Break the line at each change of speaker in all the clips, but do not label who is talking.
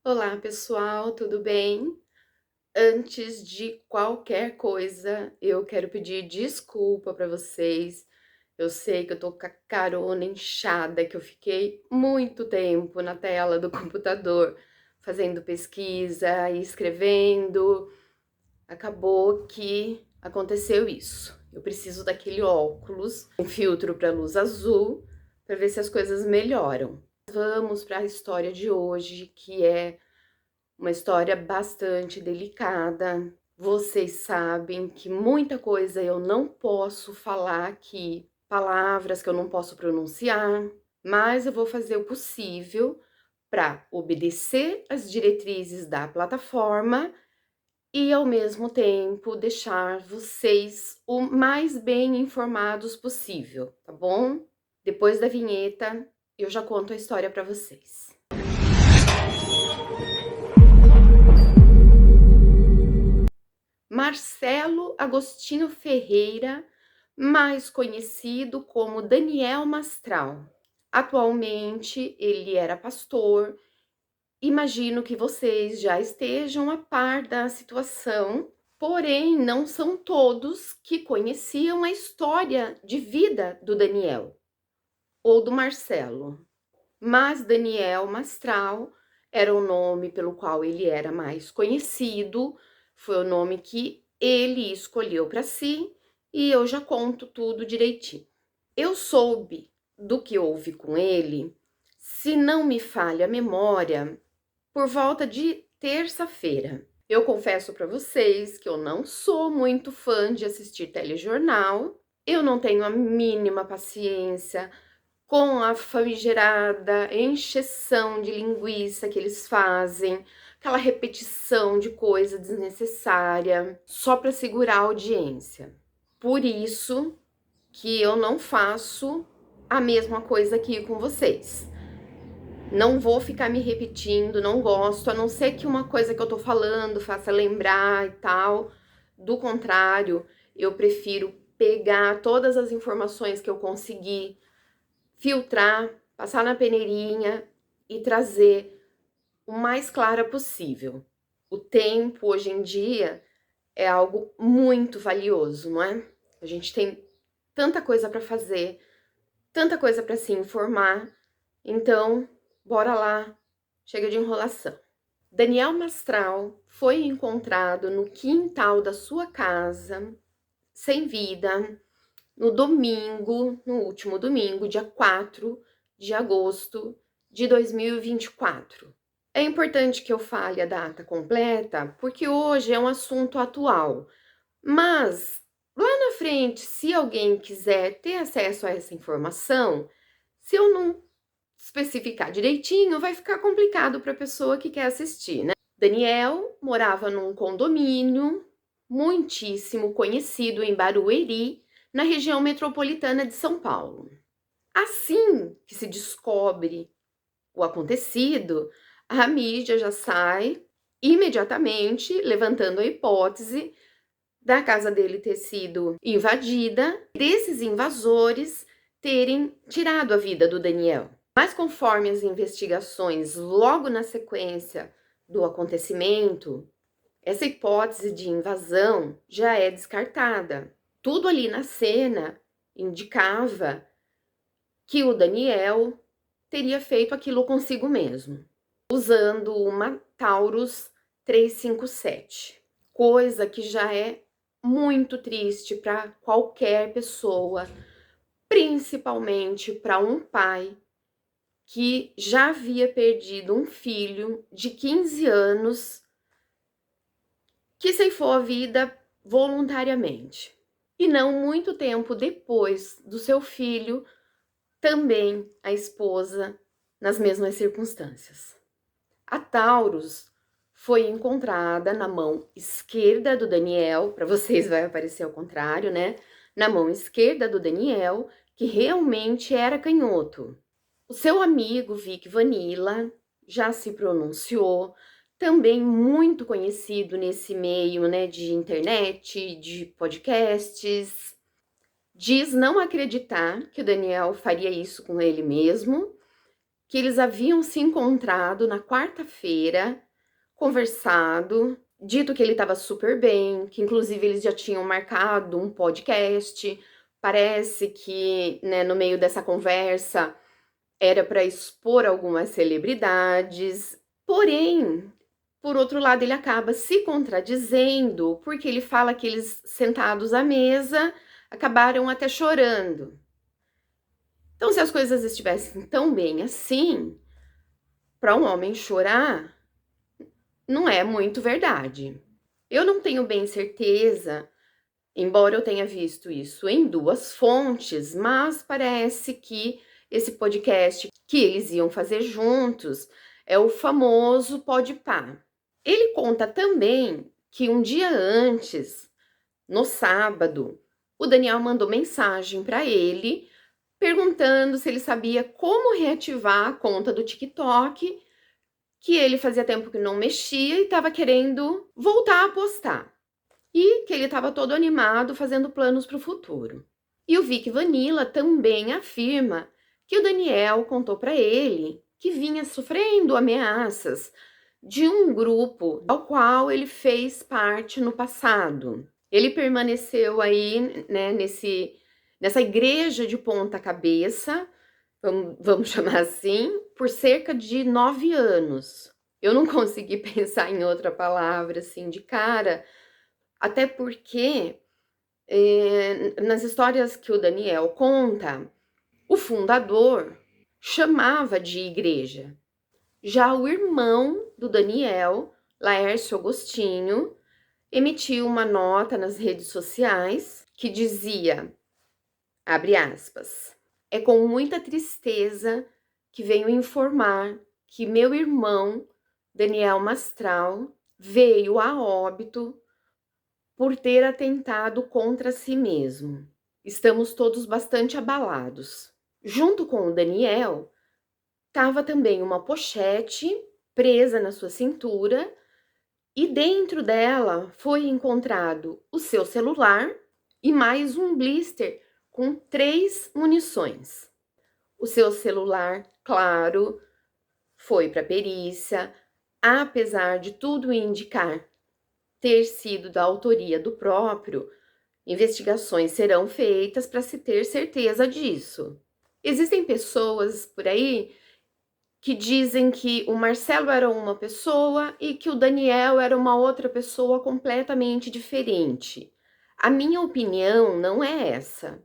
Olá, pessoal, tudo bem? Antes de qualquer coisa, eu quero pedir desculpa para vocês. Eu sei que eu tô com a carona inchada, que eu fiquei muito tempo na tela do computador fazendo pesquisa e escrevendo. Acabou que aconteceu isso. Eu preciso daquele óculos, um filtro para luz azul, para ver se as coisas melhoram. Vamos para a história de hoje, que é uma história bastante delicada. Vocês sabem que muita coisa eu não posso falar aqui, palavras que eu não posso pronunciar, mas eu vou fazer o possível para obedecer às diretrizes da plataforma e, ao mesmo tempo, deixar vocês o mais bem informados possível, tá bom? Depois da vinheta, eu já conto a história para vocês. Marcelo Agostinho Ferreira, mais conhecido como Daniel Mastral. Atualmente ele era pastor. Imagino que vocês já estejam a par da situação, porém não são todos que conheciam a história de vida do Daniel ou do Marcelo. Mas Daniel Mastral era o nome pelo qual ele era mais conhecido, foi o nome que ele escolheu para si, e eu já conto tudo direitinho. Eu soube do que houve com ele, se não me falha a memória, por volta de terça-feira. Eu confesso para vocês que eu não sou muito fã de assistir telejornal, eu não tenho a mínima paciência com a famigerada encheção de linguiça que eles fazem, aquela repetição de coisa desnecessária, só para segurar a audiência. Por isso que eu não faço a mesma coisa aqui com vocês. Não vou ficar me repetindo, não gosto, a não ser que uma coisa que eu tô falando faça lembrar e tal. Do contrário, eu prefiro pegar todas as informações que eu conseguir, filtrar, passar na peneirinha e trazer o mais clara possível. O tempo, hoje em dia, é algo muito valioso, não é? A gente tem tanta coisa para fazer, tanta coisa para se informar, então, bora lá, chega de enrolação. Daniel Mastral foi encontrado no quintal da sua casa, sem vida, no último domingo, dia 4 de agosto de 2024. É importante que eu fale a data completa, porque hoje é um assunto atual, mas lá na frente, se alguém quiser ter acesso a essa informação, se eu não especificar direitinho, vai ficar complicado para a pessoa que quer assistir, né? Daniel morava num condomínio muitíssimo conhecido em Barueri, na região metropolitana de São Paulo. Assim que se descobre o acontecido, a mídia já sai imediatamente levantando a hipótese da casa dele ter sido invadida, desses invasores terem tirado a vida do Daniel. Mas conforme as investigações, logo na sequência do acontecimento, essa hipótese de invasão já é descartada. Tudo ali na cena indicava que o Daniel teria feito aquilo consigo mesmo, usando uma Taurus 357, coisa que já é muito triste para qualquer pessoa, principalmente para um pai que já havia perdido um filho de 15 anos que ceifou a vida voluntariamente. E não muito tempo depois do seu filho, também a esposa, nas mesmas circunstâncias. A Taurus foi encontrada na mão esquerda do Daniel, para vocês vai aparecer ao contrário, né? Na mão esquerda do Daniel, que realmente era canhoto. O seu amigo Vic Vanilla já se pronunciou, também muito conhecido nesse meio, né, de internet, de podcasts. Diz não acreditar que o Daniel faria isso com ele mesmo que eles haviam se encontrado na quarta-feira, conversado, dito que ele estava super bem, que inclusive eles já tinham marcado um podcast. Parece que, né, no meio dessa conversa era para expor algumas celebridades. Porém, por outro lado, ele acaba se contradizendo, porque ele fala que eles, sentados à mesa, acabaram até chorando. Então, se as coisas estivessem tão bem assim, para um homem chorar, não é muito verdade. Eu não tenho bem certeza, embora eu tenha visto isso em duas fontes, mas parece que esse podcast que eles iam fazer juntos é o famoso Podpah. Ele conta também que um dia antes, no sábado, o Daniel mandou mensagem para ele perguntando se ele sabia como reativar a conta do TikTok, que ele fazia tempo que não mexia e estava querendo voltar a postar. E que ele estava todo animado fazendo planos para o futuro. E o Vic Vanilla também afirma que o Daniel contou para ele que vinha sofrendo ameaças de um grupo ao qual ele fez parte no passado. Ele permaneceu aí, né, nessa igreja de ponta cabeça, vamos chamar assim, por cerca de 9 anos. Eu não consegui pensar em outra palavra assim de cara, até porque nas histórias que o Daniel conta, o fundador chamava de igreja. Já o irmão do Daniel, Laércio Agostinho, emitiu uma nota nas redes sociais que dizia, abre aspas, é com muita tristeza que venho informar que meu irmão, Daniel Mastral, veio a óbito por ter atentado contra si mesmo. Estamos todos bastante abalados. Junto com o Daniel, estava também uma pochete presa na sua cintura e dentro dela foi encontrado o seu celular e mais um blister com 3 munições. O seu celular, claro, foi para a perícia, apesar de tudo indicar ter sido da autoria do próprio, investigações serão feitas para se ter certeza disso. Existem pessoas por aí que dizem que o Marcelo era uma pessoa e que o Daniel era uma outra pessoa completamente diferente. A minha opinião não é essa.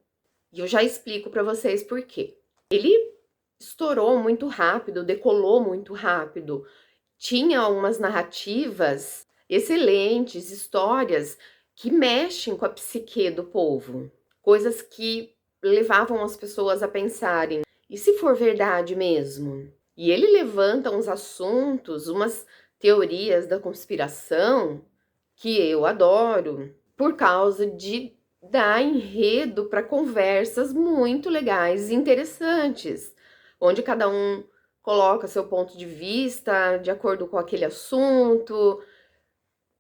E eu já explico para vocês por quê. Ele estourou muito rápido, decolou muito rápido. Tinha umas narrativas excelentes, histórias que mexem com a psique do povo, coisas que levavam as pessoas a pensarem, e se for verdade mesmo? E ele levanta uns assuntos, umas teorias da conspiração que eu adoro, por causa de dar enredo para conversas muito legais e interessantes, onde cada um coloca seu ponto de vista de acordo com aquele assunto,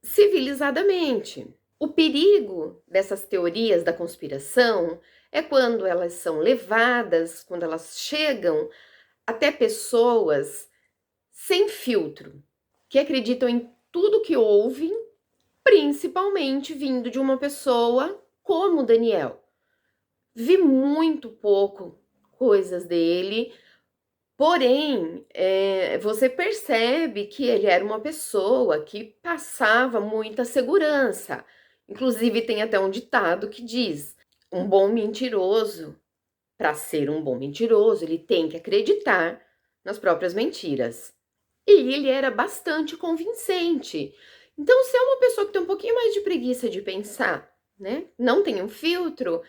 civilizadamente. O perigo dessas teorias da conspiração é quando elas são levadas, quando elas chegam até pessoas sem filtro, que acreditam em tudo que ouvem, principalmente vindo de uma pessoa como Daniel. Vi muito pouco coisas dele, porém, você percebe que ele era uma pessoa que passava muita segurança. Inclusive, tem até um ditado que diz: um bom mentiroso, para ser um bom mentiroso, ele tem que acreditar nas próprias mentiras. E ele era bastante convincente. Então, se é uma pessoa que tem um pouquinho mais de preguiça de pensar, né? Não tem um filtro,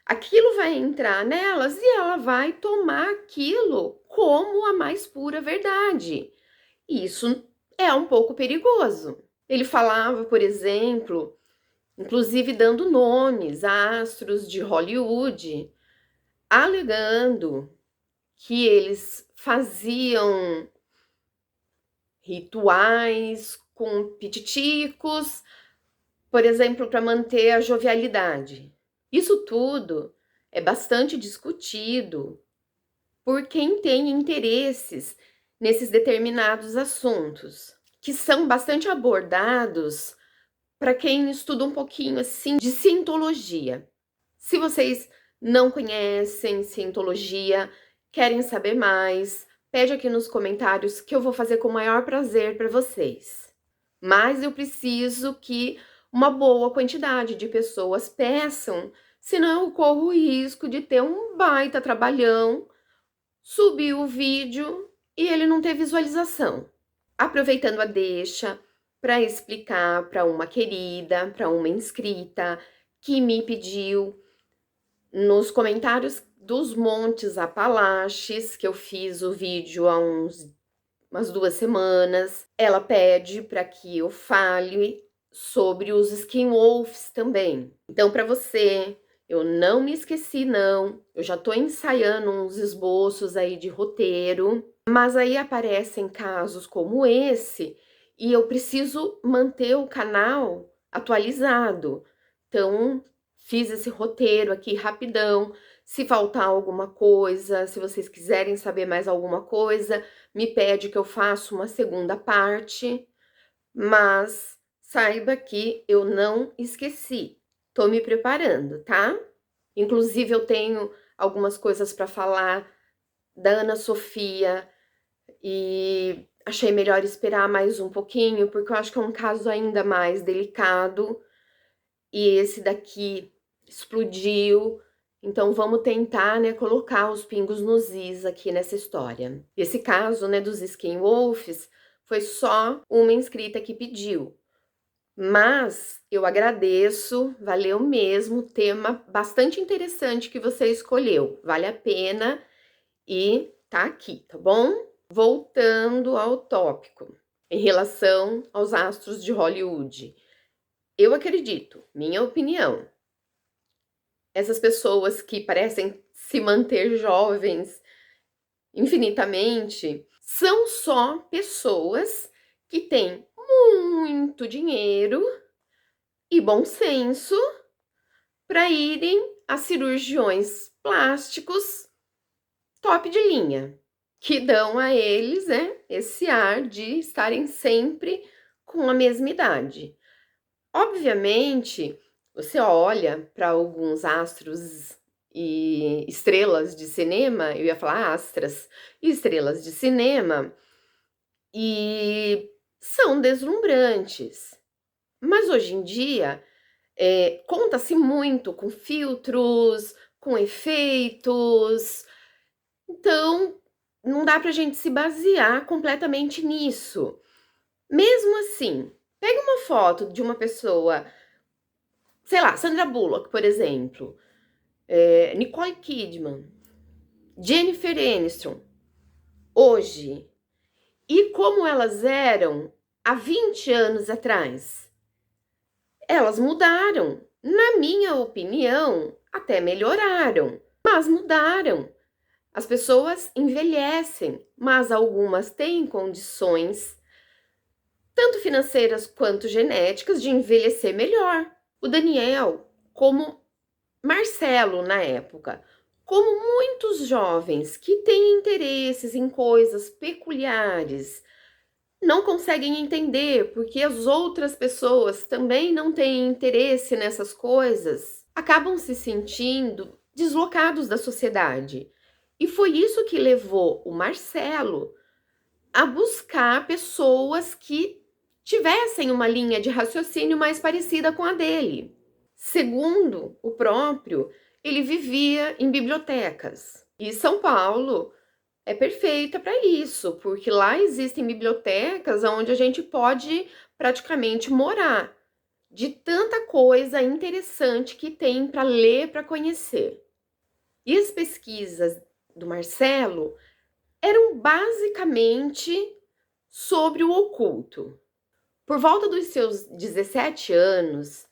aquilo vai entrar nelas e ela vai tomar aquilo como a mais pura verdade. E isso é um pouco perigoso. Ele falava, por exemplo, inclusive dando nomes a astros de Hollywood, alegando que eles faziam rituais com pititicos, por exemplo, para manter a jovialidade. Isso tudo é bastante discutido por quem tem interesses nesses determinados assuntos, que são bastante abordados para quem estuda um pouquinho assim de cientologia. Se vocês não conhecem cientologia, querem saber mais, pede aqui nos comentários que eu vou fazer com o maior prazer para vocês. Mas eu preciso que uma boa quantidade de pessoas peçam, senão eu corro o risco de ter um baita trabalhão, subir o vídeo e ele não ter visualização. Aproveitando a deixa para explicar para uma querida, para uma inscrita que me pediu nos comentários dos Montes Apalaches, que eu fiz o vídeo há umas 2 semanas, ela pede para que eu fale sobre os skinwolves também. Então, para você, eu não me esqueci não, eu já tô ensaiando uns esboços aí de roteiro, mas aí aparecem casos como esse e eu preciso manter o canal atualizado. Então, fiz esse roteiro aqui rapidão. Se faltar alguma coisa, se vocês quiserem saber mais alguma coisa, me pede que eu faça uma segunda parte, mas saiba que eu não esqueci. Tô me preparando, tá? Inclusive, eu tenho algumas coisas para falar da Ana Sofia e achei melhor esperar mais um pouquinho, porque eu acho que é um caso ainda mais delicado e esse daqui explodiu. Então vamos tentar, né, colocar os pingos nos is aqui nessa história. Esse caso, né, dos skinwolves foi só uma inscrita que pediu. Mas eu agradeço, valeu mesmo, tema bastante interessante que você escolheu. Vale a pena e tá aqui, tá bom? Voltando ao tópico, em relação aos astros de Hollywood. Eu acredito, minha opinião, essas pessoas que parecem se manter jovens infinitamente são só pessoas que têm muito dinheiro e bom senso para irem a cirurgiões plásticos top de linha, que dão a eles, né, esse ar de estarem sempre com a mesma idade. Obviamente, você olha para alguns astros e estrelas de cinema, eu ia falar astras, e estrelas de cinema, e são deslumbrantes. Mas hoje em dia, conta-se muito com filtros, com efeitos, então não dá pra gente se basear completamente nisso. Mesmo assim, pega uma foto de uma pessoa, sei lá, Sandra Bullock, por exemplo, Nicole Kidman, Jennifer Aniston, hoje, e como elas eram há 20 anos atrás. Elas mudaram. Na minha opinião, até melhoraram, mas mudaram. As pessoas envelhecem, mas algumas têm condições, tanto financeiras quanto genéticas, de envelhecer melhor. O Daniel, como Marcelo na época, como muitos jovens que têm interesses em coisas peculiares, não conseguem entender porque as outras pessoas também não têm interesse nessas coisas, acabam se sentindo deslocados da sociedade. E foi isso que levou o Marcelo a buscar pessoas que tivessem uma linha de raciocínio mais parecida com a dele. Segundo o próprio, ele vivia em bibliotecas. E São Paulo é perfeita para isso, porque lá existem bibliotecas onde a gente pode praticamente morar, de tanta coisa interessante que tem para ler, para conhecer. E as pesquisas do Marcelo eram basicamente sobre o oculto. Por volta dos seus 17 anos,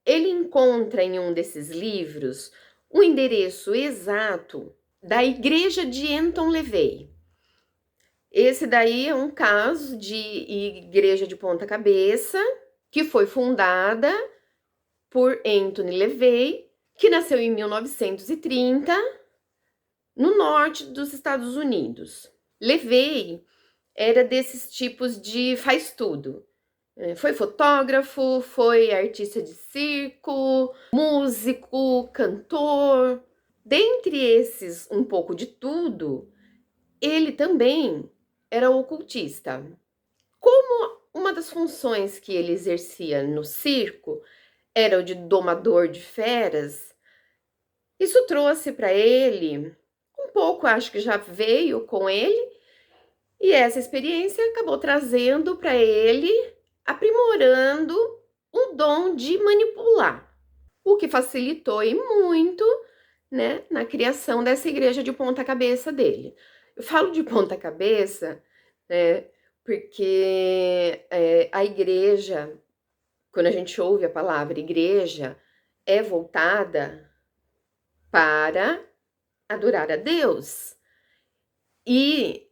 ele encontra em um desses livros o endereço exato da igreja de Anton LaVey. Esse daí é um caso de igreja de ponta cabeça, que foi fundada por Anthony LaVey, que nasceu em 1930, no norte dos Estados Unidos. Levei era desses tipos de faz tudo. Foi fotógrafo, foi artista de circo, músico, cantor. Dentre esses um pouco de tudo, ele também era ocultista. Como uma das funções que ele exercia no circo era o de domador de feras, isso trouxe para ele um pouco, acho que já veio com ele, e essa experiência acabou trazendo para ele, aprimorando um dom de manipular, o que facilitou e muito, né, na criação dessa igreja de ponta cabeça dele. Eu falo de ponta cabeça, né, porque a igreja, quando a gente ouve a palavra igreja, é voltada para adorar a Deus. E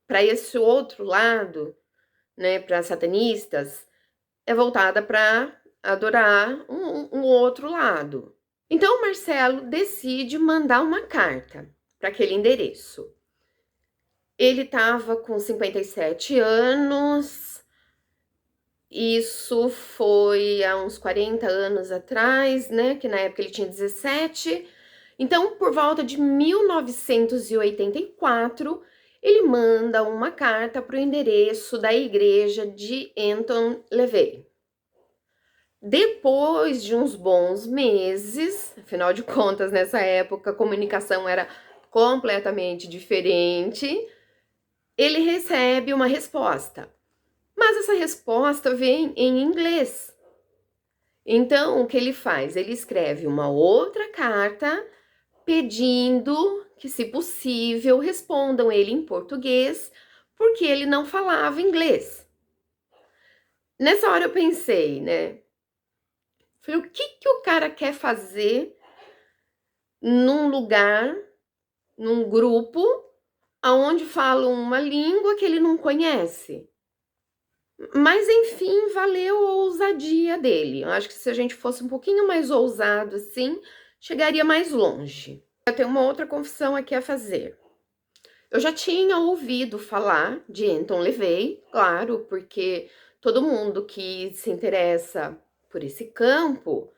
para esse outro lado, né, para satanistas, é voltada para adorar um outro lado. Então, o Marcelo decide mandar uma carta para aquele endereço. Ele estava com 57 anos, isso foi há uns 40 anos atrás, né? Que na época ele tinha 17. Então, por volta de 1984, ele manda uma carta para o endereço da igreja de Anton LaVey. Depois de uns bons meses, afinal de contas, nessa época a comunicação era completamente diferente, ele recebe uma resposta. Mas essa resposta vem em inglês. Então, o que ele faz? Ele escreve uma outra carta pedindo que, se possível, respondam ele em português, porque ele não falava inglês. Nessa hora eu pensei, né? Falei, o que o cara quer fazer num lugar, num grupo, aonde falam uma língua que ele não conhece? Mas, enfim, valeu a ousadia dele. Eu acho que se a gente fosse um pouquinho mais ousado assim, chegaria mais longe. Eu tenho uma outra confissão aqui a fazer. Eu já tinha ouvido falar de Anton LaVey, claro, porque todo mundo que se interessa por esse campo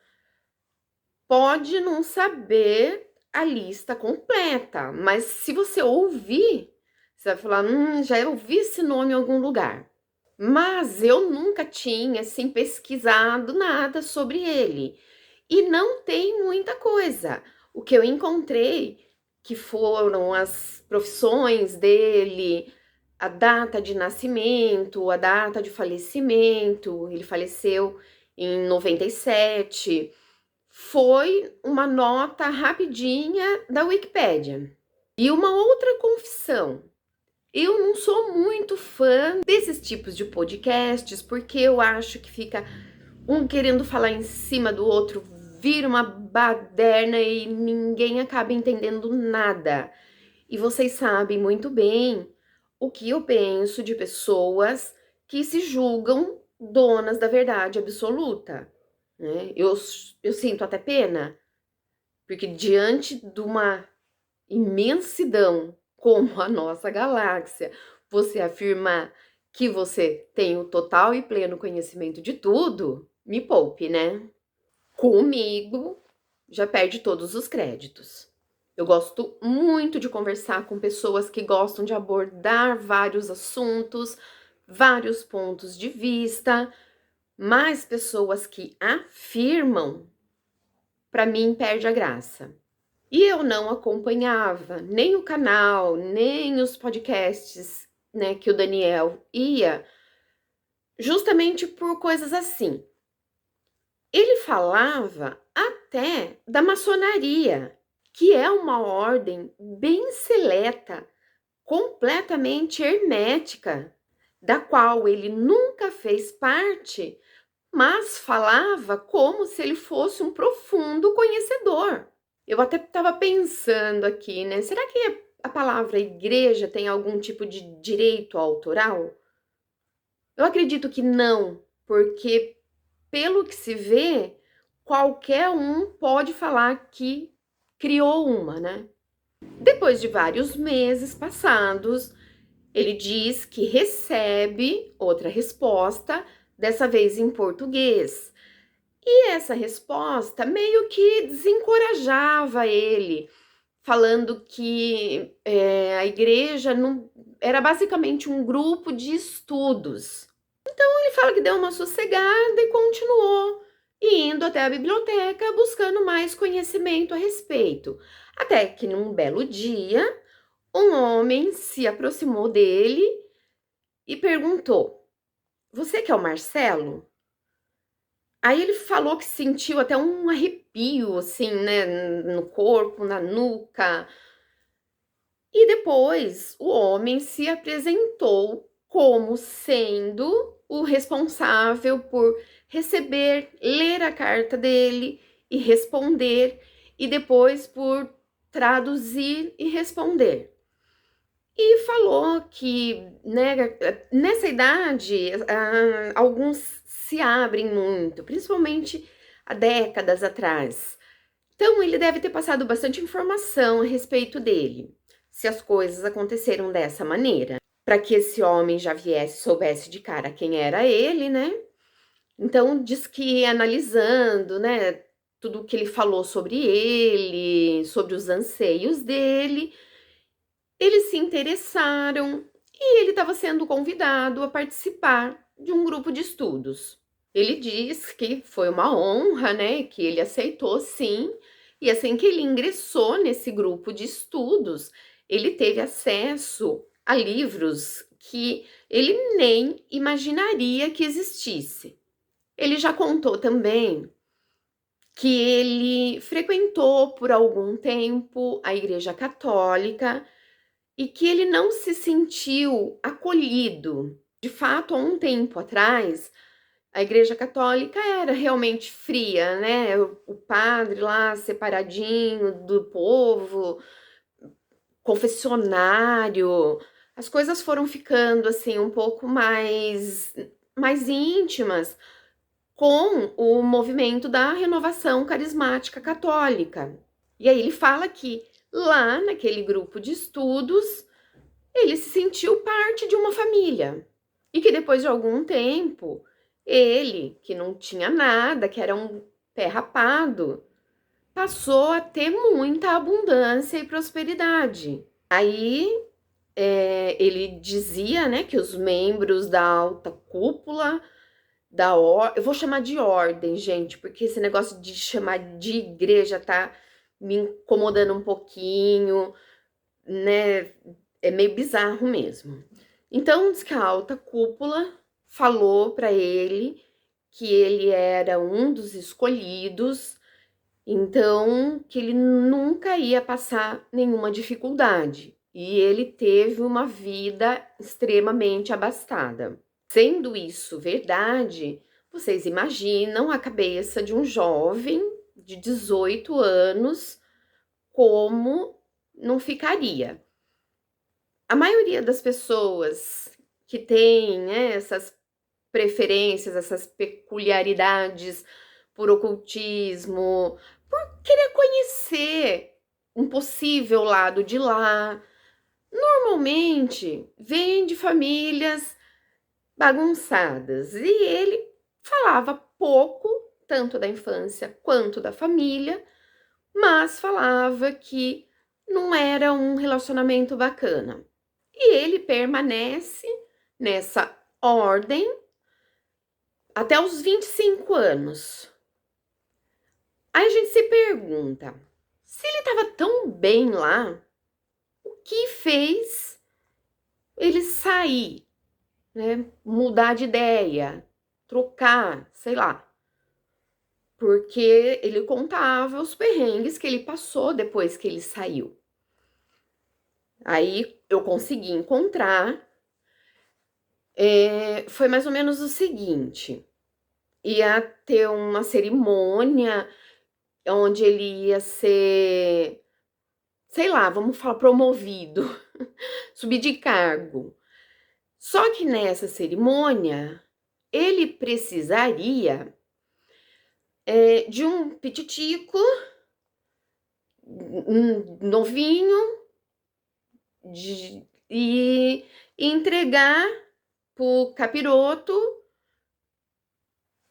pode não saber a lista completa, mas se você ouvir, você vai falar, já ouvi esse nome em algum lugar. Mas eu nunca tinha, assim, pesquisado nada sobre ele. E não tem muita coisa. O que eu encontrei, que foram as profissões dele, a data de nascimento, a data de falecimento, ele faleceu em 97, foi uma nota rapidinha da Wikipédia. E uma outra confissão. Eu não sou muito fã desses tipos de podcasts, porque eu acho que fica um querendo falar em cima do outro, vira uma baderna e ninguém acaba entendendo nada. E vocês sabem muito bem o que eu penso de pessoas que se julgam donas da verdade absoluta, né? Eu sinto até pena, porque diante de uma imensidão como a nossa galáxia, você afirmar que você tem o total e pleno conhecimento de tudo, me poupe, né? Comigo, já perde todos os créditos. Eu gosto muito de conversar com pessoas que gostam de abordar vários assuntos, vários pontos de vista, mas pessoas que afirmam, para mim, perde a graça. E eu não acompanhava nem o canal, nem os podcasts, né, que o Daniel ia, justamente por coisas assim. Ele falava até da maçonaria, que é uma ordem bem seleta, completamente hermética, da qual ele nunca fez parte, mas falava como se ele fosse um profundo conhecedor. Eu até estava pensando aqui, né? Será que a palavra igreja tem algum tipo de direito autoral? Eu acredito que não, porque pelo que se vê, qualquer um pode falar que criou uma, né? Depois de vários meses passados, ele diz que recebe outra resposta, dessa vez em português. E essa resposta meio que desencorajava ele, falando que a igreja não, era basicamente um grupo de estudos. Então ele fala que deu uma sossegada e continuou indo até a biblioteca buscando mais conhecimento a respeito. Até que num belo dia, um homem se aproximou dele e perguntou: "Você que é o Marcelo?" Aí ele falou que sentiu até um arrepio, assim, né, no corpo, na nuca. E depois o homem se apresentou como sendo o responsável por receber, ler a carta dele e responder, e depois por traduzir e responder. E falou que, né, nessa idade, alguns se abrem muito, principalmente há décadas atrás. Então, ele deve ter passado bastante informação a respeito dele, se as coisas aconteceram dessa maneira, para que esse homem já viesse, soubesse de cara quem era ele, né? Então, diz que analisando, né, tudo o que ele falou sobre ele, sobre os anseios dele, eles se interessaram e ele estava sendo convidado a participar de um grupo de estudos. Ele diz que foi uma honra, né? Que ele aceitou sim. E assim que ele ingressou nesse grupo de estudos, ele teve acesso a livros que ele nem imaginaria que existisse. Ele já contou também que ele frequentou por algum tempo a Igreja Católica e que ele não se sentiu acolhido. De fato, há um tempo atrás, a Igreja Católica era realmente fria, né? O padre lá separadinho do povo, confessionário, as coisas foram ficando assim um pouco mais íntimas com o movimento da renovação carismática católica. E aí ele fala que lá naquele grupo de estudos ele se sentiu parte de uma família. E que depois de algum tempo, ele, que não tinha nada, que era um pé rapado, passou a ter muita abundância e prosperidade. Aí ele dizia, né, que os membros da alta cúpula eu vou chamar de ordem, gente, porque esse negócio de chamar de igreja tá me incomodando um pouquinho, né? É meio bizarro mesmo. Então, diz que a alta cúpula falou para ele que ele era um dos escolhidos, então que ele nunca ia passar nenhuma dificuldade. E ele teve uma vida extremamente abastada. Sendo isso verdade, vocês imaginam a cabeça de um jovem de 18 anos como não ficaria. A maioria das pessoas que tem, né, essas preferências, essas peculiaridades por ocultismo, por querer conhecer um possível lado de lá, normalmente vem de famílias bagunçadas. E ele falava pouco, tanto da infância quanto da família, mas falava que não era um relacionamento bacana. E ele permanece nessa ordem até os 25 anos. Aí a gente se pergunta, se ele estava tão bem lá, o que fez ele sair, né? Mudar de ideia, trocar, sei lá. Porque ele contava os perrengues que ele passou depois que ele saiu. Aí eu consegui encontrar. Foi mais ou menos o seguinte: ia ter uma cerimônia onde ele ia ser, sei lá, vamos falar, promovido, subir de cargo. Só que nessa cerimônia ele precisaria de um pititico novinho e entregar pro capiroto,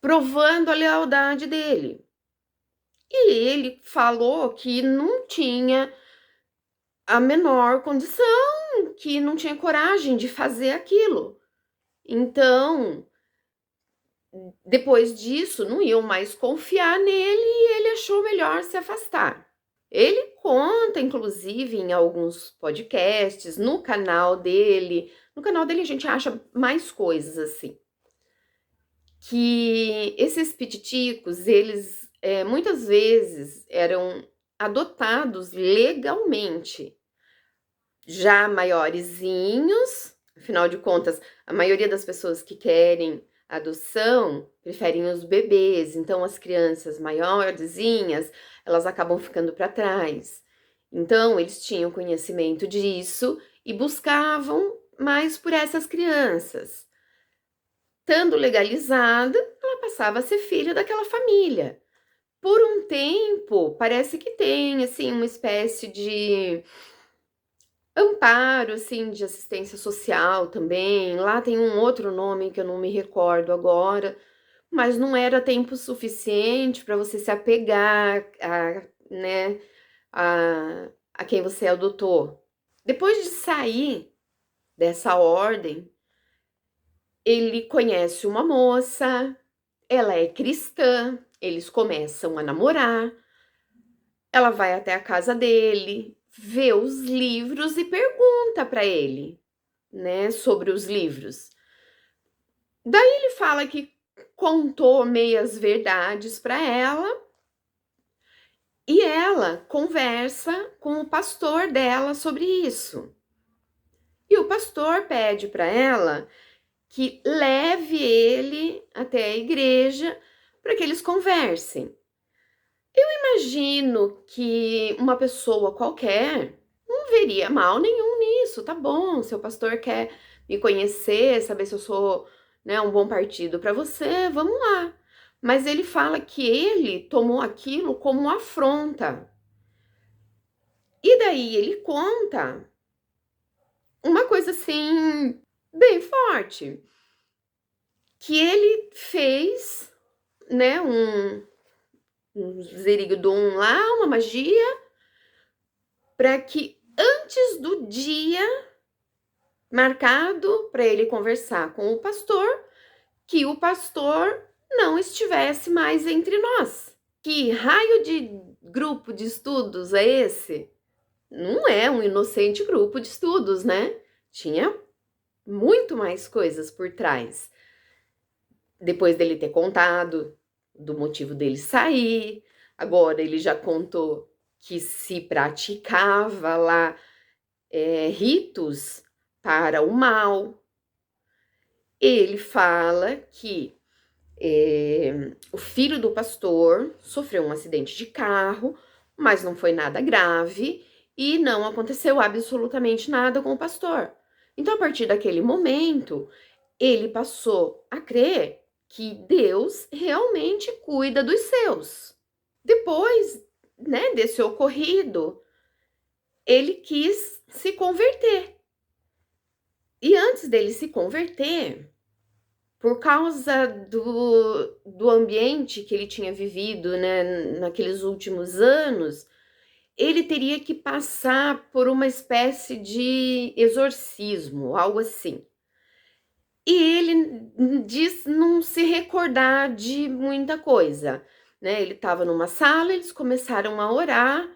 provando a lealdade dele. E ele falou que não tinha a menor condição, que não tinha coragem de fazer aquilo. Então, depois disso, não iam mais confiar nele e ele achou melhor se afastar. Ele conta, inclusive, em alguns podcasts, no canal dele. No canal dele a gente acha mais coisas assim. Que esses pititicos, eles muitas vezes eram adotados legalmente, já maiorzinhos, afinal de contas, a maioria das pessoas que querem adoção preferem os bebês, então as crianças maiorzinhas, elas acabam ficando para trás. Então, eles tinham conhecimento disso e buscavam mais por essas crianças. Estando legalizada, ela passava a ser filha daquela família. Por um tempo, parece que tem assim uma espécie de amparo, assim, de assistência social também. Lá tem um outro nome que eu não me recordo agora, mas não era tempo suficiente para você se apegar né, a quem você adotou. Depois de sair dessa ordem, ele conhece uma moça, ela é cristã, eles começam a namorar, ela vai até a casa dele, vê os livros e pergunta para ele, né, sobre os livros. Daí ele fala que contou meias verdades para ela e ela conversa com o pastor dela sobre isso. E o pastor pede para ela que leve ele até a igreja para que eles conversem. Eu imagino que uma pessoa qualquer não veria mal nenhum nisso. Tá bom, seu pastor quer me conhecer, saber se eu sou, né, um bom partido para você, vamos lá. Mas ele fala que ele tomou aquilo como uma afronta. E daí ele conta uma coisa assim, bem forte, que ele fez, né, um zerigdum lá, uma magia, para que antes do dia marcado para ele conversar com o pastor, que o pastor não estivesse mais entre nós. Que raio de grupo de estudos é esse? Não é um inocente grupo de estudos, né? Tinha muito mais coisas por trás. Depois dele ter contado do motivo dele sair, agora ele já contou que se praticava lá ritos para o mal. Ele fala que o filho do pastor sofreu um acidente de carro, mas não foi nada grave e não aconteceu absolutamente nada com o pastor. Então, a partir daquele momento, ele passou a crer que Deus realmente cuida dos seus. Depois, né, desse ocorrido, ele quis se converter. E antes dele se converter, por causa do ambiente que ele tinha vivido, né, naqueles últimos anos, ele teria que passar por uma espécie de exorcismo, algo assim. E ele diz não se recordar de muita coisa, né? Ele estava numa sala, eles começaram a orar,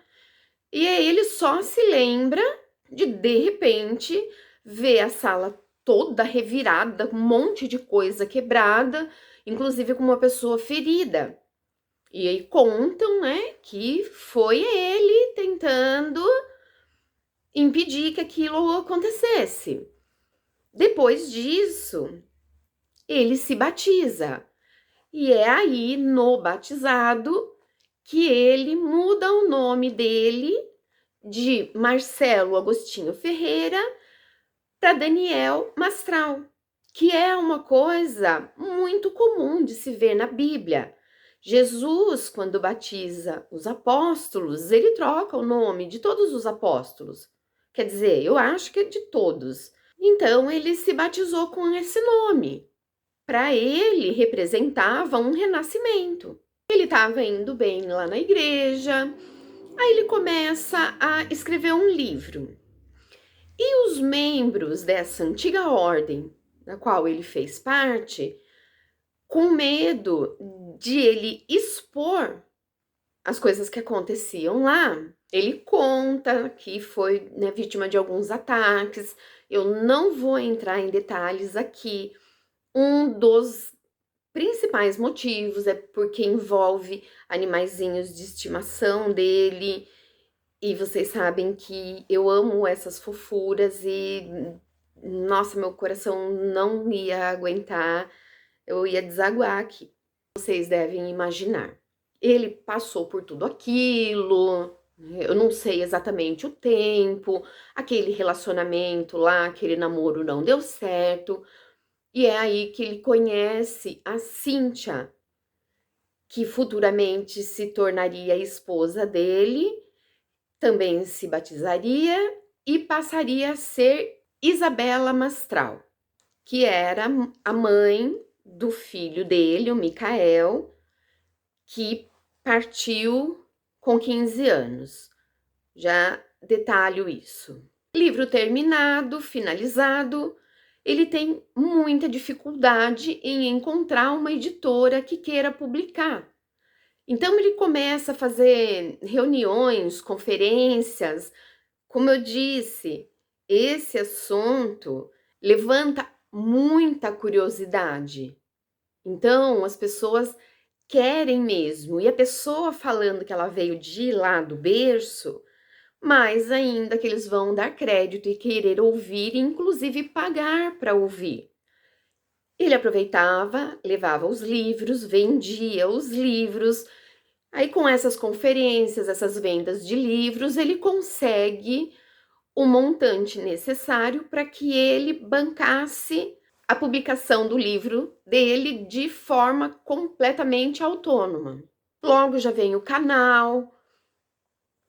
e aí ele só se lembra de repente, ver a sala toda revirada, um monte de coisa quebrada, inclusive com uma pessoa ferida. E aí contam, né, que foi ele tentando impedir que aquilo acontecesse. Depois disso, ele se batiza. E é aí, no batizado, que ele muda o nome dele de Marcelo Agostinho Ferreira para Daniel Mastral, que é uma coisa muito comum de se ver na Bíblia, Jesus, quando batiza os apóstolos, ele troca o nome de todos os apóstolos. Quer dizer, eu acho que é de todos. Então, ele se batizou com esse nome. Para ele, representava um renascimento. Ele estava indo bem lá na igreja, aí ele começa a escrever um livro. E os membros dessa antiga ordem, da qual ele fez parte, com medo de ele expor as coisas que aconteciam lá, ele conta que foi, né, vítima de alguns ataques. Eu não vou entrar em detalhes aqui. Um dos principais motivos é porque envolve animaizinhos de estimação dele. E vocês sabem que eu amo essas fofuras e, nossa, meu coração não ia aguentar, eu ia desaguar aqui. Vocês devem imaginar. Ele passou por tudo aquilo, eu não sei exatamente o tempo, aquele relacionamento lá, aquele namoro não deu certo, e é aí que ele conhece a Cíntia, que futuramente se tornaria a esposa dele, também se batizaria e passaria a ser Isabela Mastral, que era a mãe do filho dele, o Micael, que partiu com 15 anos. Já detalho isso. Livro terminado, finalizado, ele tem muita dificuldade em encontrar uma editora que queira publicar. Então ele começa a fazer reuniões, conferências. Como eu disse, esse assunto levanta muita curiosidade. Então as pessoas querem mesmo. E a pessoa falando que ela veio de lá do berço, mais ainda que eles vão dar crédito e querer ouvir, e inclusive pagar para ouvir. Ele aproveitava, levava os livros, vendia os livros. Aí, com essas conferências, essas vendas de livros, ele consegue o montante necessário para que ele bancasse a publicação do livro dele de forma completamente autônoma. Logo já vem o canal,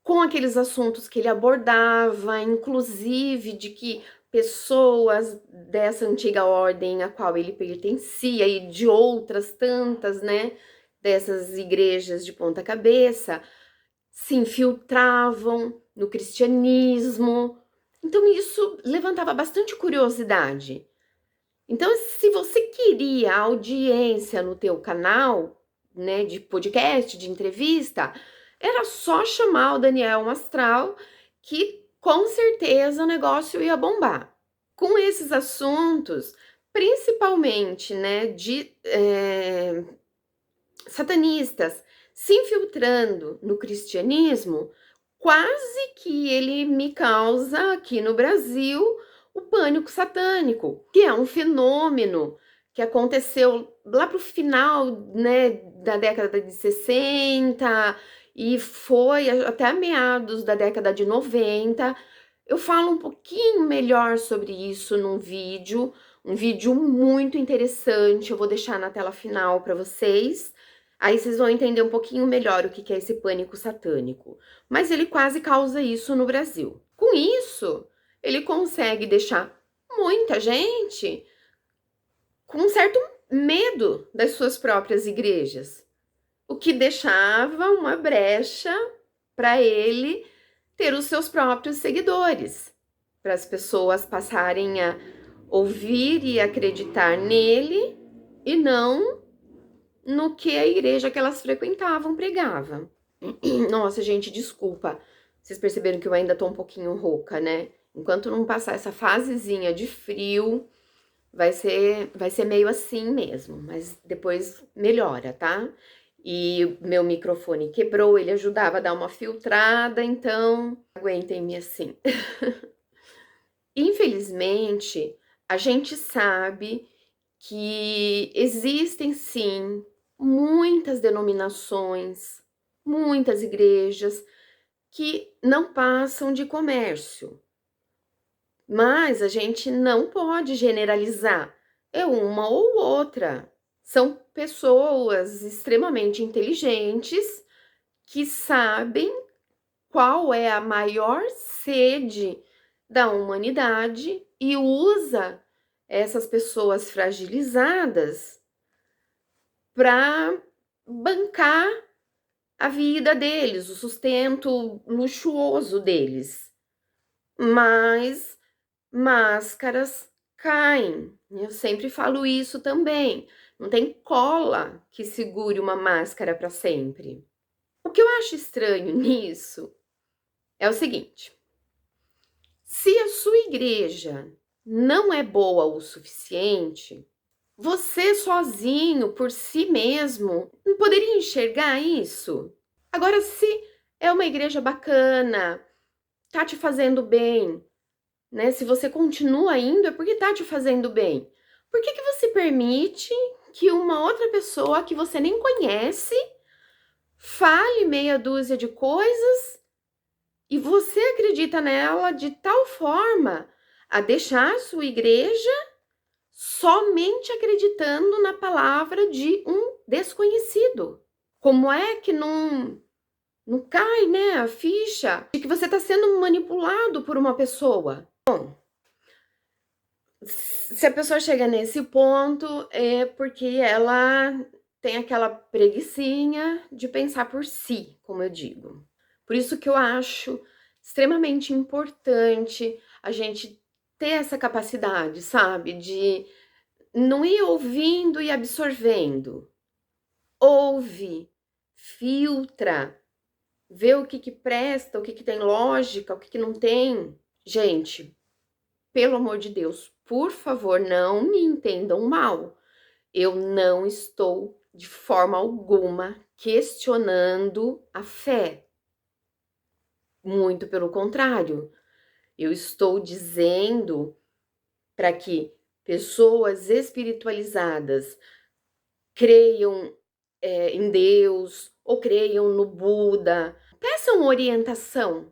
com aqueles assuntos que ele abordava, inclusive de que pessoas dessa antiga ordem a qual ele pertencia e de outras tantas, né, dessas igrejas de ponta cabeça, se infiltravam no cristianismo. Então isso levantava bastante curiosidade. Então, se você queria audiência no teu canal, né, de podcast, de entrevista, era só chamar o Daniel Mastral, que com certeza o negócio ia bombar. Com esses assuntos, principalmente, né, de satanistas se infiltrando no cristianismo, quase que ele me causa aqui no Brasil o pânico satânico, que é um fenômeno que aconteceu lá para o final, né, da década de 60 e foi até meados da década de 90. Eu falo um pouquinho melhor sobre isso num vídeo, um vídeo muito interessante, eu vou deixar na tela final para vocês. Aí vocês vão entender um pouquinho melhor o que é esse pânico satânico. Mas ele quase causa isso no Brasil. Com isso, ele consegue deixar muita gente com um certo medo das suas próprias igrejas, o que deixava uma brecha para ele ter os seus próprios seguidores, para as pessoas passarem a ouvir e acreditar nele e não no que a igreja que elas frequentavam pregava. Nossa, gente, desculpa. Vocês perceberam que eu ainda tô um pouquinho rouca, né? Enquanto não passar essa fasezinha de frio, vai ser meio assim mesmo, mas depois melhora, tá? E meu microfone quebrou, ele ajudava a dar uma filtrada, então aguentem-me assim. Infelizmente, a gente sabe que existem sim muitas denominações, muitas igrejas que não passam de comércio. Mas a gente não pode generalizar, é uma ou outra, São pessoas extremamente inteligentes que sabem qual é a maior sede da humanidade e usa essas pessoas fragilizadas para bancar a vida deles, o sustento luxuoso deles. Mas máscaras caem. Eu sempre falo isso também. Não tem cola que segure uma máscara para sempre. O que eu acho estranho nisso é o seguinte: se a sua igreja não é boa o suficiente, você sozinho, por si mesmo, não poderia enxergar isso? Agora, se é uma igreja bacana, tá te fazendo bem, né? Se você continua indo, é porque tá te fazendo bem. Por que que você permite que uma outra pessoa que você nem conhece fale meia dúzia de coisas e você acredita nela de tal forma a deixar a sua igreja somente acreditando na palavra de um desconhecido? Como é que não cai, né, a ficha de que você está sendo manipulado por uma pessoa? Bom, se a pessoa chega nesse ponto, é porque ela tem aquela preguicinha de pensar por si, como eu digo. Por isso que eu acho extremamente importante a gente ter essa capacidade, sabe? De não ir ouvindo e absorvendo. Ouve, filtra, vê o que que presta, o que que tem lógica, o que que não tem. Gente, pelo amor de Deus, por favor, não me entendam mal. Eu não estou de forma alguma questionando a fé. Muito pelo contrário, eu estou dizendo para que pessoas espiritualizadas creiam em Deus ou creiam no Buda, peçam orientação,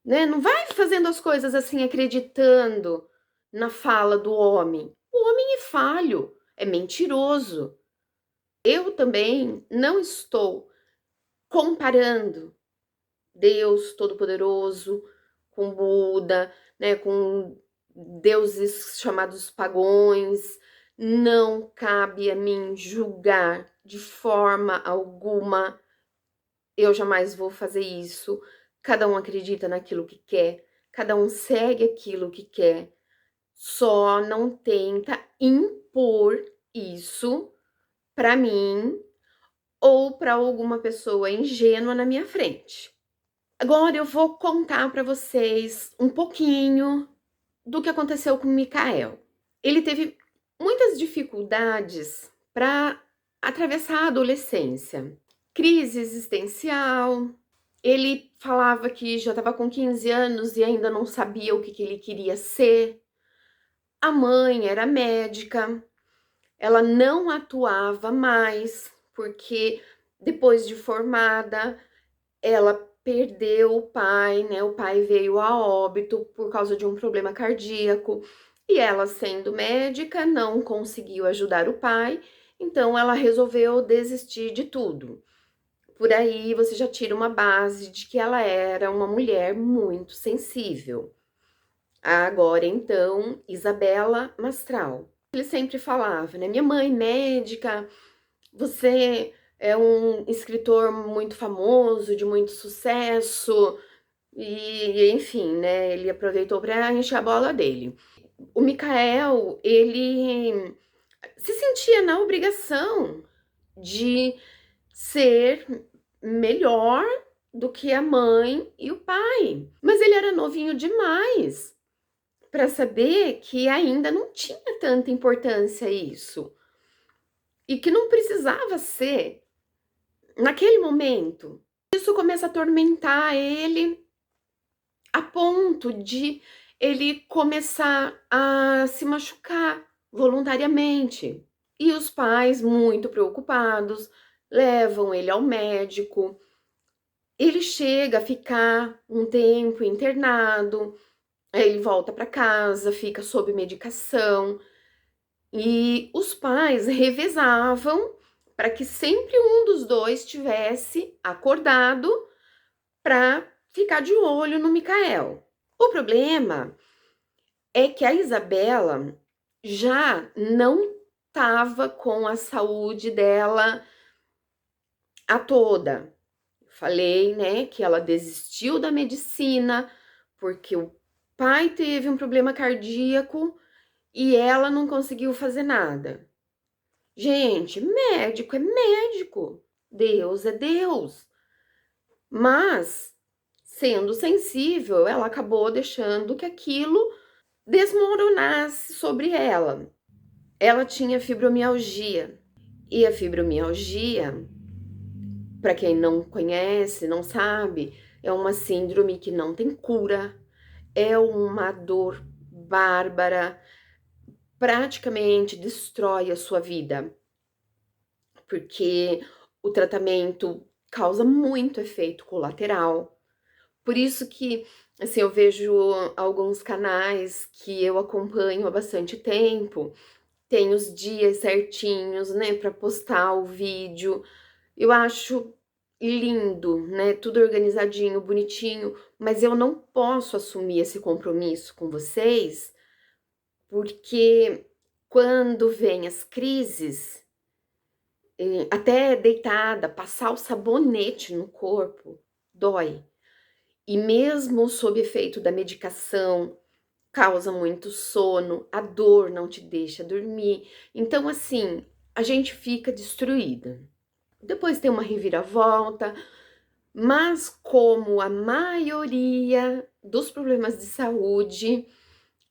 né? Não vai fazendo as coisas assim acreditando na fala do homem. O homem é falho, é mentiroso. Eu também não estou comparando Deus Todo-Poderoso com Buda, né, com deuses chamados pagões. Não cabe a mim julgar de forma alguma. Eu jamais vou fazer isso. Cada um acredita naquilo que quer, cada um segue aquilo que quer. Só não tenta impor isso para mim ou para alguma pessoa ingênua na minha frente. Agora eu vou contar para vocês um pouquinho do que aconteceu com Micael. Ele teve muitas dificuldades para atravessar a adolescência. Crise existencial. Ele falava que já estava com 15 anos e ainda não sabia o que que ele queria ser. A mãe era médica, ela não atuava mais, porque depois de formada, ela perdeu o pai, né? O pai veio a óbito por causa de um problema cardíaco. E ela, sendo médica, não conseguiu ajudar o pai, então ela resolveu desistir de tudo. Por aí você já tira uma base de que ela era uma mulher muito sensível. Agora, então, Isabela Mastral. Ele sempre falava, né? Minha mãe, médica, você é um escritor muito famoso, de muito sucesso, e enfim, né? Ele aproveitou para encher a bola dele. O Micael, ele se sentia na obrigação de ser melhor do que a mãe e o pai. Mas ele era novinho demais para saber que ainda não tinha tanta importância isso. E que não precisava ser naquele momento. Isso começa a atormentar ele a ponto de ele começar a se machucar voluntariamente. E os pais, muito preocupados, levam ele ao médico. Ele chega a ficar um tempo internado, aí ele volta para casa, fica sob medicação. E os pais revezavam para que sempre um dos dois tivesse acordado para ficar de olho no Micael. O problema é que a Isabela já não estava com a saúde dela a toda. Falei, né, que ela desistiu da medicina porque o pai teve um problema cardíaco e ela não conseguiu fazer nada. Gente, médico é médico, Deus é Deus. Mas, sendo sensível, ela acabou deixando que aquilo desmoronasse sobre ela. Ela tinha fibromialgia. E a fibromialgia, para quem não conhece, não sabe, é uma síndrome que não tem cura, é uma dor bárbara, praticamente destrói a sua vida, porque o tratamento causa muito efeito colateral. Por isso que, assim, eu vejo alguns canais que eu acompanho há bastante tempo, tem os dias certinhos, né, para postar o vídeo. Eu acho lindo, né, tudo organizadinho, bonitinho, mas eu não posso assumir esse compromisso com vocês, porque quando vem as crises, até deitada, passar o sabonete no corpo dói. E mesmo sob efeito da medicação, causa muito sono, a dor não te deixa dormir. Então, assim, a gente fica destruída. Depois tem uma reviravolta, mas como a maioria dos problemas de saúde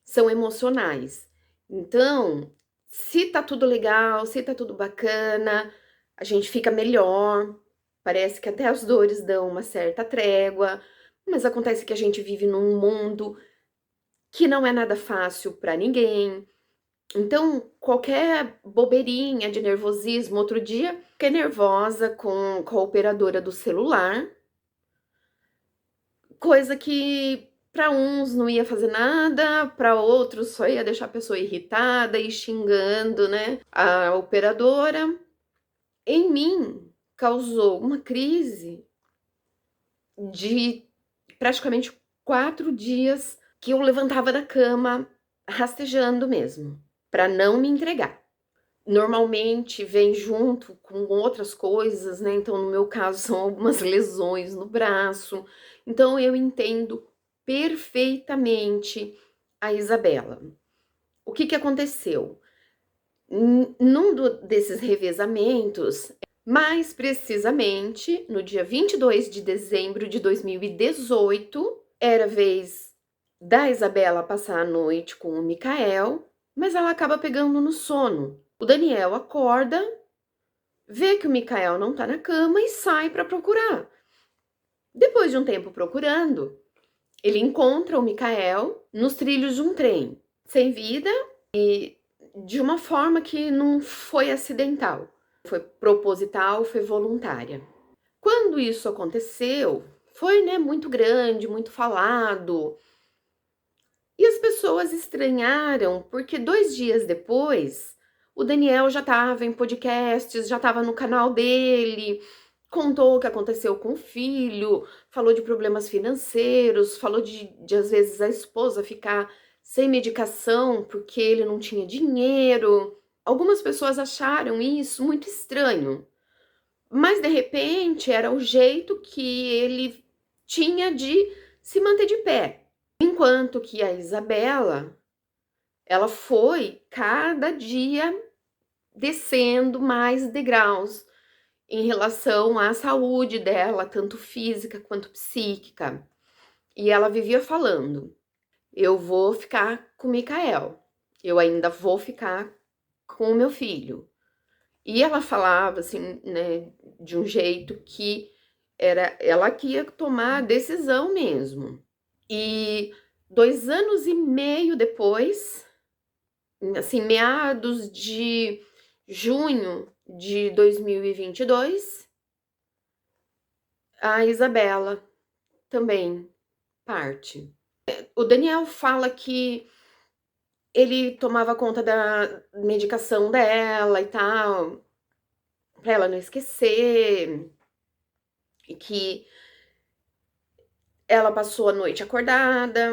são emocionais. Então, se tá tudo legal, se tá tudo bacana, a gente fica melhor. Parece que até as dores dão uma certa trégua, mas acontece que a gente vive num mundo que não é nada fácil para ninguém. Então, qualquer bobeirinha de nervosismo, outro dia, fiquei nervosa com a operadora do celular, coisa que para uns não ia fazer nada, para outros só ia deixar a pessoa irritada e xingando, né? A operadora, em mim, causou uma crise de praticamente 4 dias que eu levantava da cama rastejando mesmo, para não me entregar. Normalmente vem junto com outras coisas, né? Então, no meu caso, são algumas lesões no braço. Então, eu entendo perfeitamente a Isabela. O que que aconteceu? Num desses revezamentos, mais precisamente no dia 22 de dezembro de 2018, era vez da Isabela passar a noite com o Micael, mas ela acaba pegando no sono. O Daniel acorda, vê que o Micael não tá na cama e sai para procurar. Depois de um tempo procurando, ele encontra o Micael nos trilhos de um trem, sem vida e de uma forma que não foi acidental, foi proposital, foi voluntária. Quando isso aconteceu, foi, né, muito grande, muito falado. E as pessoas estranharam, porque 2 dias depois, o Daniel já estava em podcasts, já estava no canal dele, contou o que aconteceu com o filho, falou de problemas financeiros, falou de às vezes a esposa ficar sem medicação porque ele não tinha dinheiro. Algumas pessoas acharam isso muito estranho, mas de repente era o jeito que ele tinha de se manter de pé. Enquanto que a Isabela, ela foi cada dia descendo mais degraus em relação à saúde dela, tanto física quanto psíquica. E ela vivia falando: eu vou ficar com o Micael, eu ainda vou ficar com o meu filho. E ela falava assim, né, de um jeito que era ela que ia tomar a decisão mesmo. E 2 anos e meio depois, assim, meados de junho de 2022, a Isabela também parte. O Daniel fala que Ele tomava conta da medicação dela e tal, pra ela não esquecer, e que ela passou a noite acordada,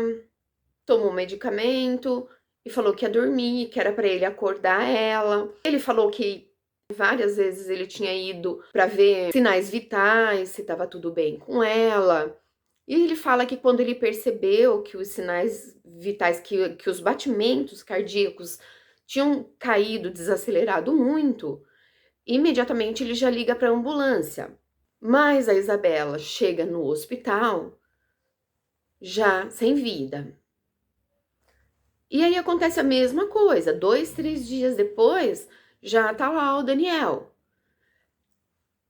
tomou medicamento e falou que ia dormir, que era pra ele acordar ela. Ele falou que várias vezes ele tinha ido pra ver sinais vitais, se estava tudo bem com ela. E ele fala que quando ele percebeu que os sinais vitais, que os batimentos cardíacos tinham caído, desacelerado muito, imediatamente ele já liga para a ambulância. Mas a Isabela chega no hospital já sem vida. E aí acontece a mesma coisa. 2, 3 dias depois, já tá lá o Daniel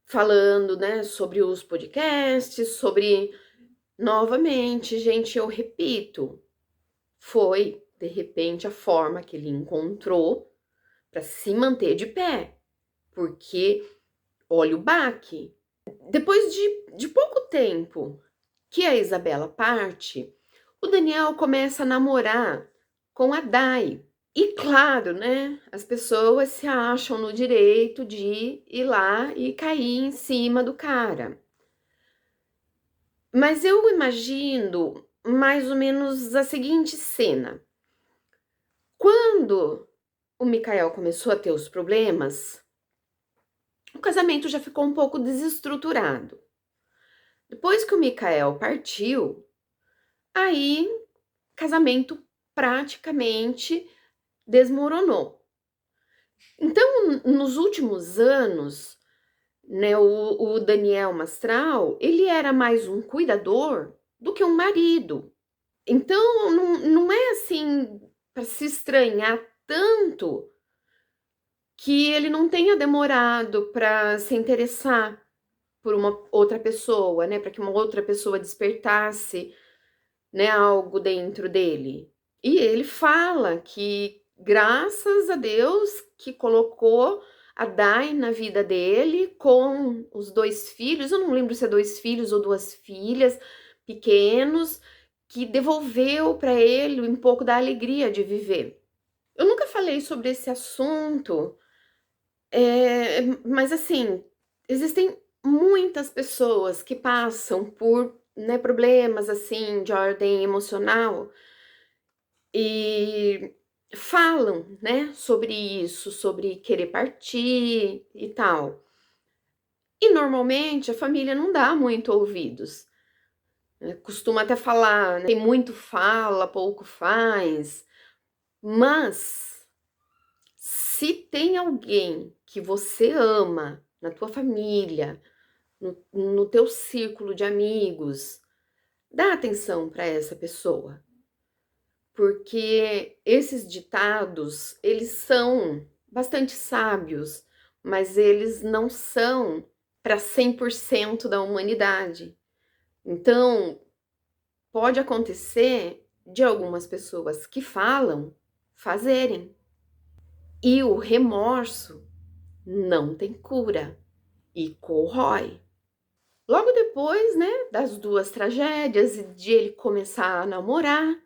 falando, né, sobre os podcasts, sobre novamente, gente, eu repito, foi de repente a forma que ele encontrou para se manter de pé, porque olha o baque. Depois de pouco tempo que a Isabela parte, o Daniel começa a namorar com a Dai. E claro, né? As pessoas se acham no direito de ir lá e cair em cima do cara. Mas eu imagino mais ou menos a seguinte cena. Quando o Mikael começou a ter os problemas, o casamento já ficou um pouco desestruturado. Depois que o Mikael partiu, aí o casamento praticamente desmoronou. Então, nos últimos anos, né, o Daniel Mastral, ele era mais um cuidador do que um marido. Então, não é assim para se estranhar tanto que ele não tenha demorado para se interessar por uma outra pessoa, né, para que uma outra pessoa despertasse, né, algo dentro dele. E ele fala que graças a Deus que colocou a Dai na vida dele com os 2 filhos, eu não lembro se é 2 filhos ou 2 filhas pequenos, que devolveu para ele um pouco da alegria de viver. Eu nunca falei sobre esse assunto, mas assim, existem muitas pessoas que passam por, né, problemas assim de ordem emocional e falam, né, sobre isso, sobre querer partir e tal. E normalmente a família não dá muito ouvidos, né? Costuma até falar, né, tem muito fala, pouco faz, mas se tem alguém que você ama na tua família, no teu círculo de amigos, dá atenção para essa pessoa, porque esses ditados, eles são bastante sábios, mas eles não são para 100% da humanidade. Então, pode acontecer de algumas pessoas que falam fazerem. E o remorso não tem cura e corrói. Logo depois, né, das 2 tragédias e de ele começar a namorar,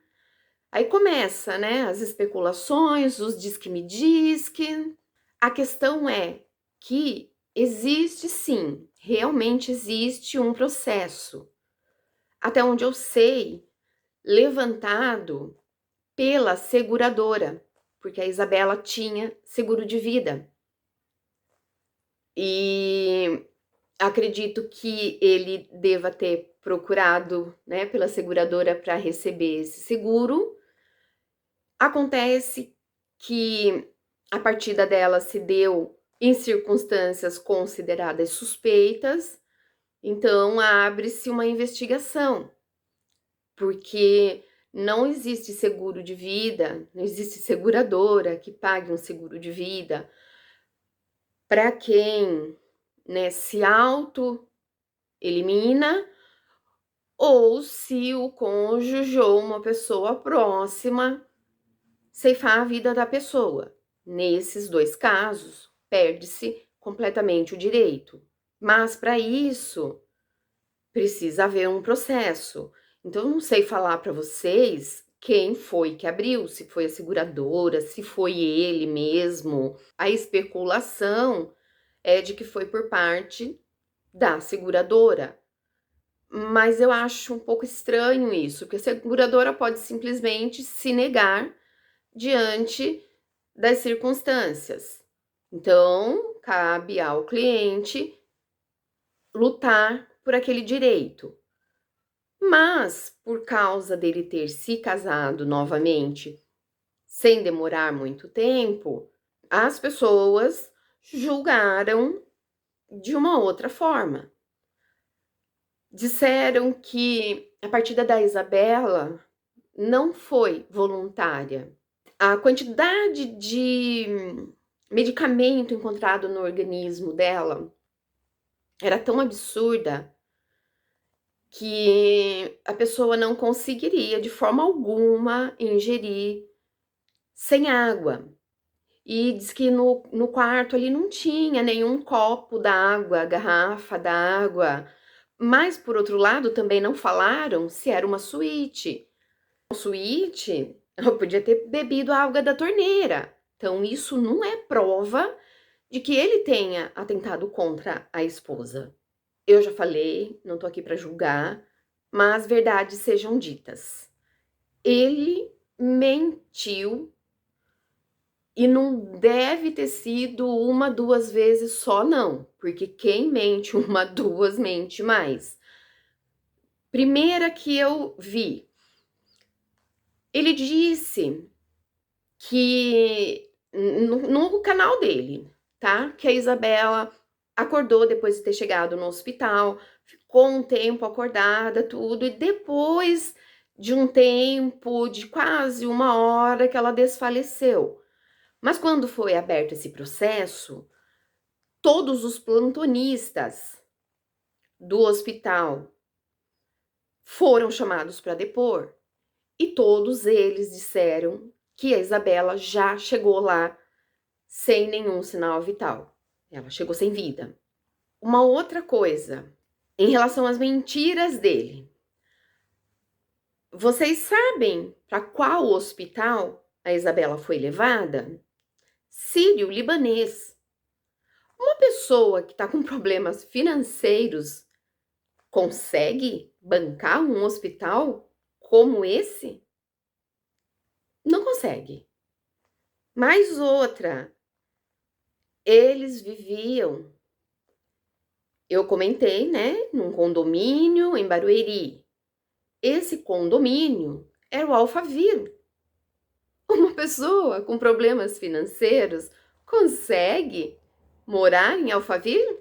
aí começa, né, as especulações, os diz que me diz que. A questão é que existe sim, realmente existe um processo, até onde eu sei, levantado pela seguradora, porque a Isabela tinha seguro de vida. E acredito que ele deva ter procurado, né, pela seguradora para receber esse seguro. Acontece que a partida dela se deu em circunstâncias consideradas suspeitas, então abre-se uma investigação, porque não existe seguro de vida, não existe seguradora que pague um seguro de vida para quem, né, se auto-elimina ou se o cônjuge ou uma pessoa próxima ceifar a vida da pessoa. Nesses 2 casos, perde-se completamente o direito. Mas para isso, precisa haver um processo. Então, eu não sei falar para vocês quem foi que abriu, se foi a seguradora, se foi ele mesmo. A especulação é de que foi por parte da seguradora. Mas eu acho um pouco estranho isso, porque a seguradora pode simplesmente se negar diante das circunstâncias. Então, cabe ao cliente lutar por aquele direito. Mas, por causa dele ter se casado novamente, sem demorar muito tempo, as pessoas julgaram de uma outra forma. Disseram que a partida da Isabela não foi voluntária. A quantidade de medicamento encontrado no organismo dela era tão absurda que a pessoa não conseguiria de forma alguma ingerir sem água. E diz que no quarto ali não tinha nenhum copo d'água, garrafa d'água. Mas, por outro lado, também não falaram se era uma suíte. Uma suíte, eu podia ter bebido a água da torneira. Então, isso não é prova de que ele tenha atentado contra a esposa. Eu já falei, não tô aqui para julgar, mas verdades sejam ditas. Ele mentiu e não deve ter sido uma, duas vezes só, não, porque quem mente uma, duas, mente mais. Primeira que eu vi, ele disse que no canal dele, tá? Que a Isabela acordou depois de ter chegado no hospital, ficou um tempo acordada, tudo, e depois de um tempo, de quase uma hora, que ela desfaleceu. Mas quando foi aberto esse processo, todos os plantonistas do hospital foram chamados para depor e todos eles disseram que a Isabela já chegou lá sem nenhum sinal vital. Ela chegou sem vida. Uma outra coisa, em relação às mentiras dele. Vocês sabem para qual hospital a Isabela foi levada? Sírio-libanês. Uma pessoa que está com problemas financeiros consegue bancar um hospital como esse? Não consegue. Mais outra, eles viviam, eu comentei, né, num condomínio em Barueri. Esse condomínio era o Alphaville. Uma pessoa com problemas financeiros consegue morar em Alphaville?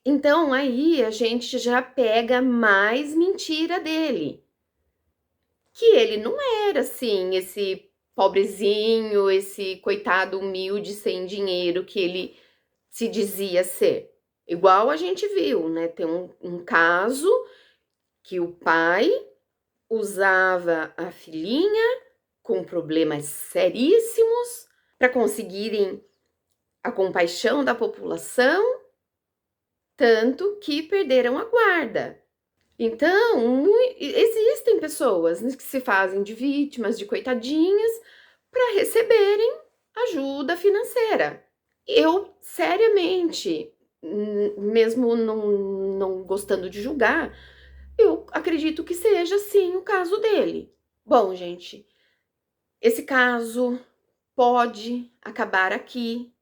Então aí a gente já pega mais mentira dele. Que ele não era assim, esse pobrezinho, esse coitado humilde sem dinheiro que ele se dizia ser. Igual a gente viu, né? Tem um caso que o pai usava a filhinha com problemas seríssimos para conseguirem a compaixão da população, tanto que perderam a guarda. Então, existem pessoas que se fazem de vítimas, de coitadinhas, para receberem ajuda financeira. Eu, seriamente, mesmo não gostando de julgar, eu acredito que seja, sim, o caso dele. Bom, gente, esse caso pode acabar aqui,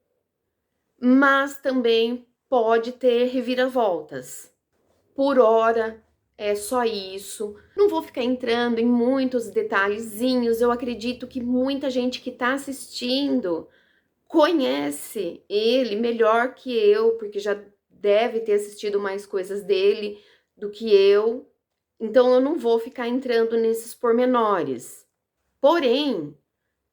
mas também pode ter reviravoltas. Por hora, é só isso. Não vou ficar entrando em muitos detalhezinhos. Eu acredito que muita gente que está assistindo conhece ele melhor que eu, porque já deve ter assistido mais coisas dele do que eu. Então eu não vou ficar entrando nesses pormenores. Porém,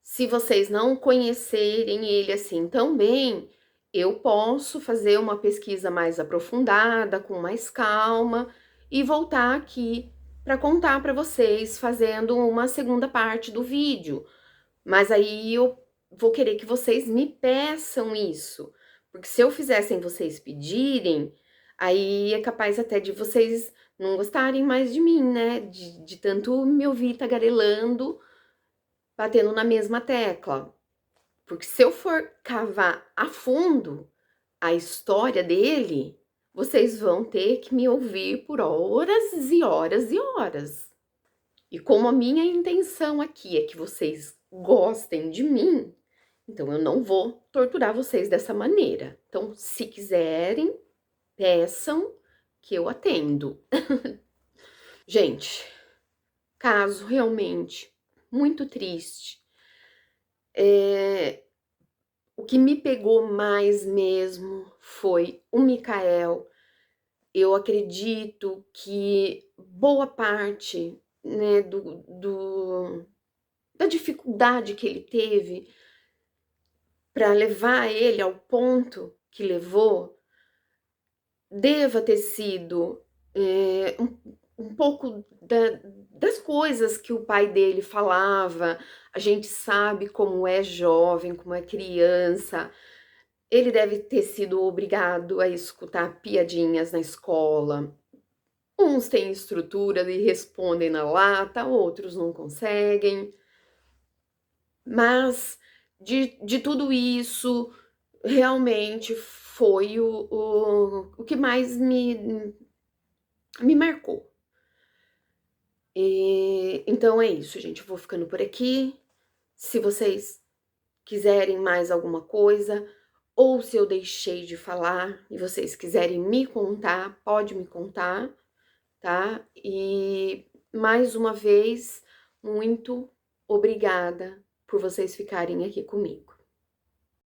se vocês não conhecerem ele assim tão bem, eu posso fazer uma pesquisa mais aprofundada, com mais calma, e voltar aqui para contar para vocês, fazendo uma segunda parte do vídeo. Mas aí eu vou querer que vocês me peçam isso, porque se eu fizer sem vocês pedirem, Aí é capaz até de vocês não gostarem mais de mim, né? De tanto me ouvir tagarelando, batendo na mesma tecla. Porque se eu for cavar a fundo a história dele, vocês vão ter que me ouvir por horas e horas e horas. E como a minha intenção aqui é que vocês gostem de mim, então eu não vou torturar vocês dessa maneira. Então, se quiserem, peçam que eu atendo. Gente, caso realmente muito triste. O que me pegou mais mesmo foi o Mikael. Eu acredito que boa parte, né, da dificuldade que ele teve para levar ele ao ponto que levou, deva ter sido um pouco das coisas que o pai dele falava. A gente sabe como é jovem, como é criança. Ele deve ter sido obrigado a escutar piadinhas na escola. Uns têm estrutura e respondem na lata, outros não conseguem. Mas de tudo isso, realmente foi o que mais me marcou. Então é isso, gente. Eu vou ficando por aqui. Se vocês quiserem mais alguma coisa, ou se eu deixei de falar e vocês quiserem me contar, pode me contar, tá? E mais uma vez, muito obrigada por vocês ficarem aqui comigo.